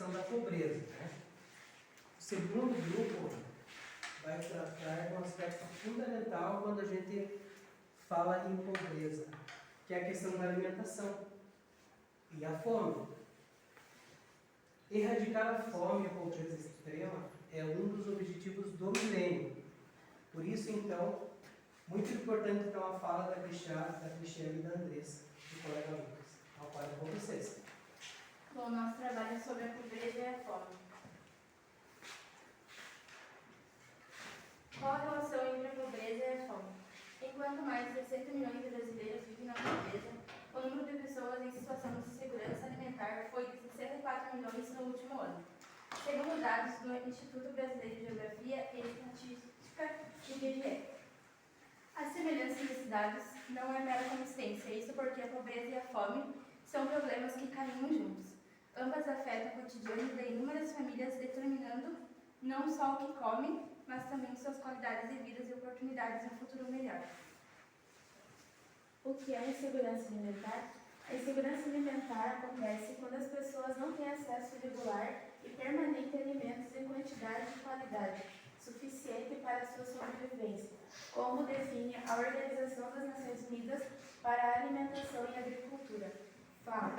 questão da pobreza, né? O segundo grupo vai tratar de um aspecto fundamental quando a gente fala em pobreza, que é a questão da alimentação e a fome. Erradicar a fome e a pobreza extrema é um dos objetivos do milênio. Por isso, então, muito importante então a fala da Cristiane e da Andressa, do colega Lucas, ao qual é com vocês. Bom, nosso trabalho é sobre a pobreza e a fome. Qual a relação entre a pobreza e a fome? Enquanto mais de 60 milhões de brasileiros vivem na pobreza, o número de pessoas em situação de insegurança alimentar foi de 64 milhões no último ano, segundo dados do Instituto Brasileiro de Geografia e Estatística, IBGE. A semelhança desses dados não é mera coincidência, isso porque a pobreza e a fome são problemas que caminham juntos. Ambas afetam o cotidiano de inúmeras famílias, determinando não só o que comem, mas também suas qualidades de vida e oportunidades de um futuro melhor. O que é insegurança alimentar? A insegurança alimentar acontece quando as pessoas não têm acesso regular e permanente a alimentos em quantidade e qualidade suficiente para a sua sobrevivência, como define a Organização das Nações Unidas para a Alimentação e Agricultura, FAO.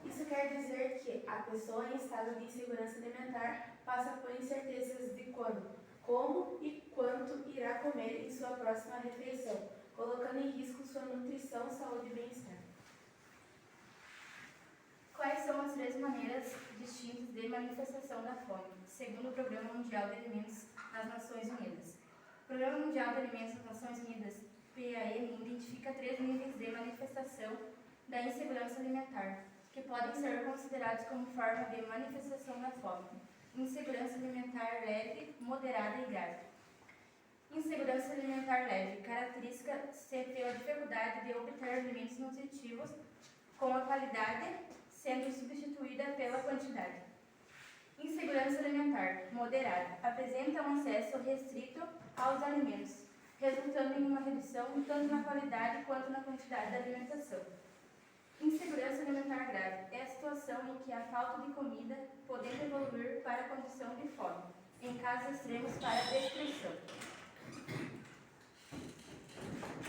Isso quer dizer que a pessoa em estado de insegurança alimentar passa por incertezas de quando, como e quanto irá comer em sua próxima refeição, colocando em risco sua nutrição, saúde e bem-estar. Quais são as três maneiras distintas de manifestação da fome, segundo o Programa Mundial de Alimentos das Nações Unidas? O Programa Mundial de Alimentos das Nações Unidas, PAM, identifica 3 níveis de manifestação da insegurança alimentar, que podem ser considerados como forma de manifestação da fome: insegurança alimentar leve, moderada e grave. Insegurança alimentar leve caracteriza-se pela dificuldade de obter alimentos nutritivos com a qualidade sendo substituída pela quantidade. Insegurança alimentar moderada apresenta um acesso restrito aos alimentos, resultando em uma redução tanto na qualidade quanto na quantidade da alimentação. Insegurança alimentar grave é a situação em que a falta de comida podendo evoluir para a condição de fome, em casos extremos para a destruição.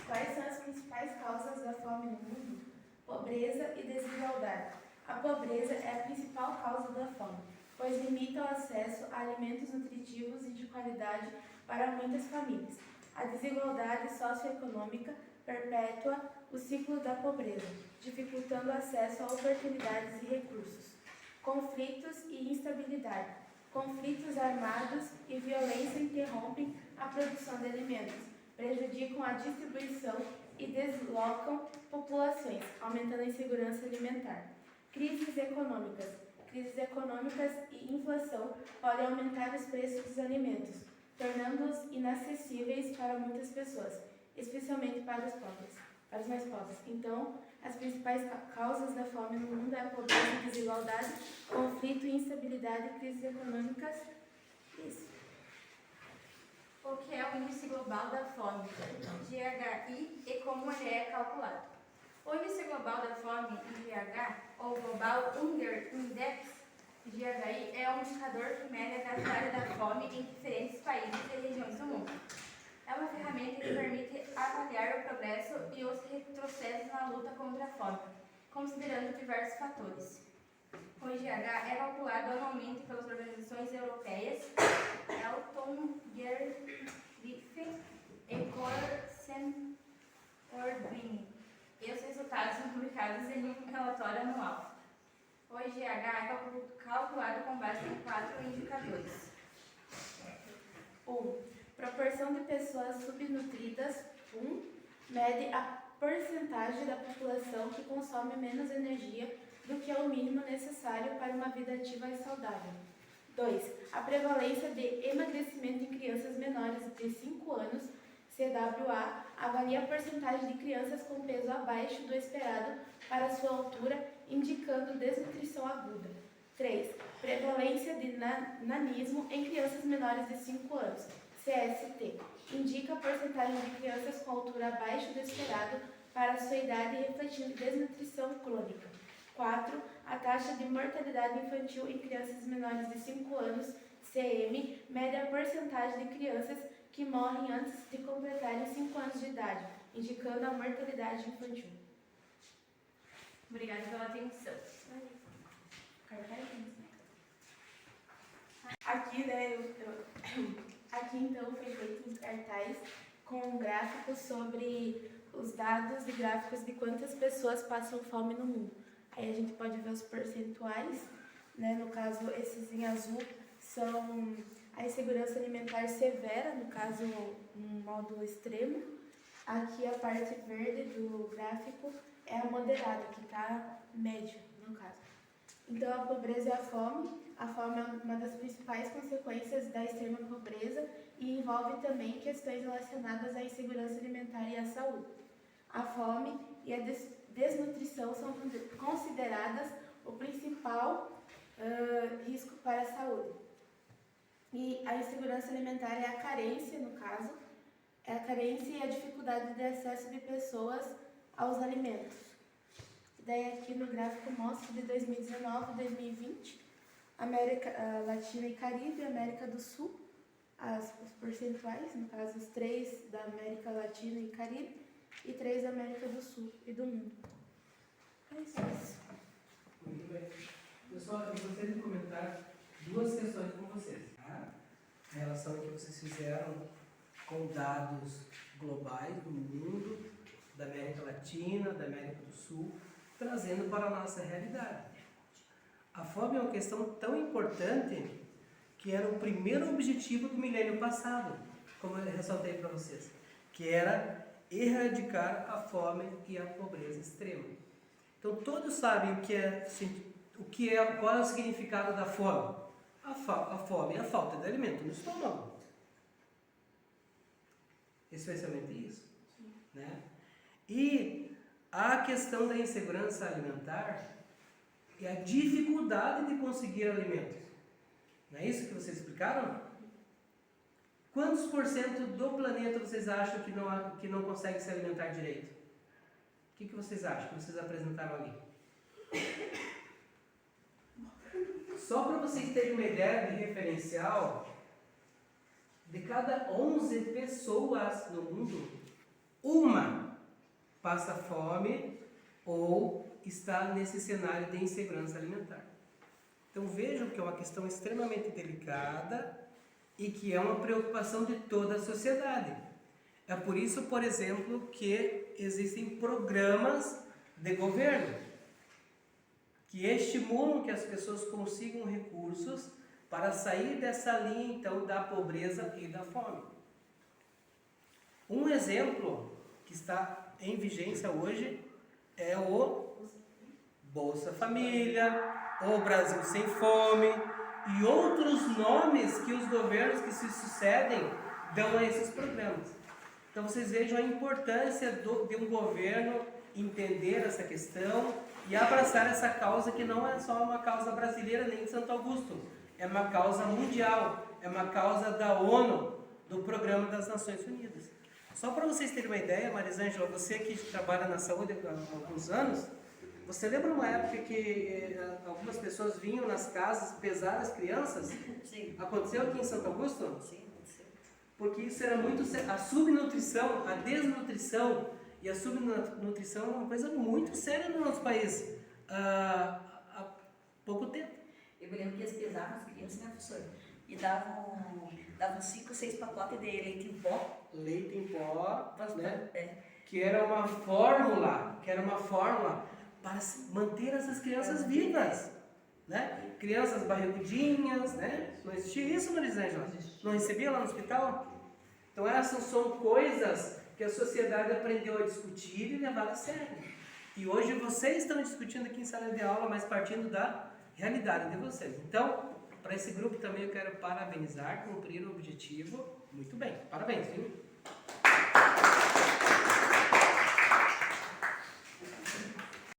Quais são as principais causas da fome no mundo? Pobreza e desigualdade. A pobreza é a principal causa da fome, pois limita o acesso a alimentos nutritivos e de qualidade para muitas famílias. A desigualdade socioeconômica perpetua o ciclo da pobreza, dificultando o acesso a oportunidades e recursos. Conflitos e instabilidade. Conflitos armados e violência interrompem a produção de alimentos, prejudicam a distribuição e deslocam populações, aumentando a insegurança alimentar. Crises econômicas. Crises econômicas e inflação podem aumentar os preços dos alimentos, tornando-os inacessíveis para muitas pessoas, especialmente para os pobres, para os mais pobres. Então, as principais causas da fome no mundo é a pobreza e desigualdade, conflito, instabilidade, crises econômicas. Isso. O que é o Índice Global da Fome, GHI, e como ele é calculado? O Índice Global da Fome, IGH, ou Global Hunger Index, GHI, é um indicador que mede a gravidade da fome em diferentes países e regiões do mundo. É uma ferramenta que permite avaliar o progresso e os retrocessos na luta contra a fome, considerando diversos fatores. O IGH é calculado anualmente pelas organizações europeias Elton Griffin e Corbyn, e os resultados são publicados em um relatório anual. O IGH é calculado com base em 4 indicadores. 1. Proporção de pessoas subnutridas. Mede a porcentagem da população que consome menos energia do que é o mínimo necessário para uma vida ativa e saudável. 2. A prevalência de emagrecimento em crianças menores de 5 anos, CWA, avalia a porcentagem de crianças com peso abaixo do esperado para sua altura, indicando desnutrição aguda. 3. Prevalência de nanismo em crianças menores de 5 anos, CST, indica a porcentagem de crianças com altura abaixo do esperado para sua idade, refletindo desnutrição crônica. 4. A taxa de mortalidade infantil em crianças menores de 5 anos, CM, mede a porcentagem de crianças que morrem antes de completarem 5 anos de idade, indicando a mortalidade infantil. Obrigada pela atenção. Aqui, né, aqui então foi feito um cartaz com gráficos sobre os dados e gráficos de quantas pessoas passam fome no mundo. Aí a gente pode ver os percentuais, né, no caso esses em azul são a insegurança alimentar severa, no caso um modo extremo. Aqui a parte verde do gráfico é a moderada, que está médio, no caso. Então, a pobreza e a fome. A fome é uma das principais consequências da extrema pobreza e envolve também questões relacionadas à insegurança alimentar e à saúde. A fome e a desnutrição são consideradas o principal risco para a saúde. E a insegurança alimentar é a carência, no caso, é a carência e a dificuldade de acesso de pessoas aos alimentos. Daí aqui no gráfico mostra de 2019 a 2020, América Latina e Caribe, América do Sul, os percentuais, no caso os 3 da América Latina e Caribe e 3 da América do Sul e do mundo. É isso. Muito bem. Pessoal, eu gostaria de comentar 2 questões com vocês. Tá? Em relação ao que vocês fizeram com dados globais do mundo, da América Latina, da América do Sul, trazendo para a nossa realidade. A fome é uma questão tão importante que era o primeiro objetivo do milênio passado, como eu ressaltei para vocês, que era erradicar a fome e a pobreza extrema. Então todos sabem qual é o significado da fome. A fome é a falta de alimento no estômago. Especialmente isso. Né? E a questão da insegurança alimentar é a dificuldade de conseguir alimentos. Não é isso que vocês explicaram? Quantos por cento do planeta vocês acham que não consegue se alimentar direito? O que vocês acham que vocês apresentaram ali? Só para vocês terem uma ideia de referencial, de cada 11 pessoas no mundo, uma passa fome ou está nesse cenário de insegurança alimentar. Então vejam que é uma questão extremamente delicada e que é uma preocupação de toda a sociedade. É por isso, por exemplo, que existem programas de governo que estimulam que as pessoas consigam recursos para sair dessa linha, então, da pobreza e da fome. Um exemplo que está em vigência hoje é o Bolsa Família, o Brasil Sem Fome e outros nomes que os governos que se sucedem dão a esses programas. Então vocês vejam a importância de um governo entender essa questão e abraçar essa causa que não é só uma causa brasileira nem de Santo Augusto, é uma causa mundial, é uma causa da ONU, do Programa das Nações Unidas. Só para vocês terem uma ideia, Marisângela, você que trabalha na saúde há alguns anos, você lembra uma época que algumas pessoas vinham nas casas pesar as crianças? Sim. Aconteceu aqui em Santo Augusto? Sim, aconteceu. Porque isso era muito sério. A subnutrição, a desnutrição e a subnutrição é uma coisa muito séria no nosso país há pouco tempo. Eu me lembro que eles pesavam as crianças, né, professor? E davam 5, 6 pacotes de leite em pó. Leite em pó, né? É. Que era uma fórmula para manter essas crianças vivas, né? Crianças barrigudinhas, né? Não existia isso, Marisângela? Não recebia lá no hospital? Então essas são coisas que a sociedade aprendeu a discutir e levar a sério. E hoje vocês estão discutindo aqui em sala de aula, mas partindo da realidade de vocês. Então, para esse grupo também eu quero parabenizar, cumprir o objetivo. Muito bem, parabéns, viu?